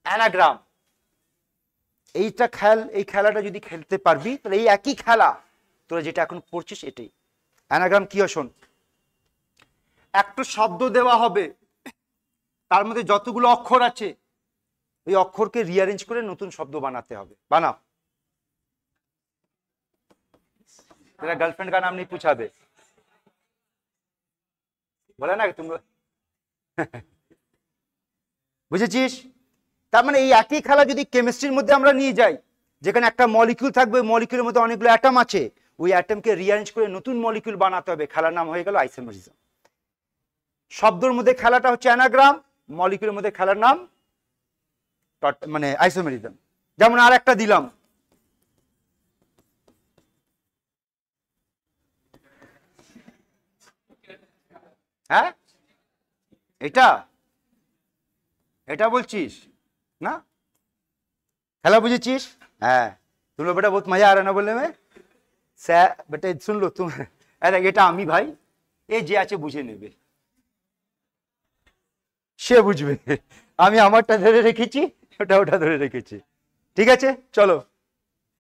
Anagram. এইটা এই খেলাটা যদি খেলতে পারবি তাহলে এই একই খেলা তোরা যেটা এখন পড়ছিস এটাই অ্যানাগ্রাম। কি হয় শোন, একটা শব্দ দেওয়া হবে, তার মধ্যে যতগুলো অক্ষর আছে ওই অক্ষরকে রিঅ্যারেঞ্জ করে নতুন শব্দ বানাতে হবে। বানাও। तेरा गर्लफ्रेंड का नाम नहीं पूछा बे, बोला ना तुम বুঝেছিস? তার মানে এই একই খেলা যদি কেমিস্ট্রির মধ্যে আমরা নিয়ে যাই, যেখানে একটা মলিকিউল থাকবে, মলিকিউলের মধ্যে অনেকগুলো অ্যাটম আছে, ওই অ্যাটমকে রিঅ্যারেঞ্জ করে নতুন মলিকিউল বানাতে হবে, খেলার নাম হয়ে গেল আইসোমেরিজম। শব্দের মধ্যে খেলাটা হচ্ছে অ্যানাগ্রাম, মলিকিউলের মধ্যে খেলার নাম মানে আইসোমেরিজম। যেমন আর একটা দিলাম, হ্যাঁ এটা এটা বলছিস ना, খেলা বুঝেছিস? হ্যাঁ, तुम लोग बेटा बहुत मजा आ रहा है ना बोलने में। बेटा सुन लो तुम, अरे এটা আমি ভাই, এই যে আছে বুঝে নেবে, সে বুঝবে। আমি আমারটা ধরে রেখেছি, ওটা ধরে রেখেছি। ঠিক আছে, চলো।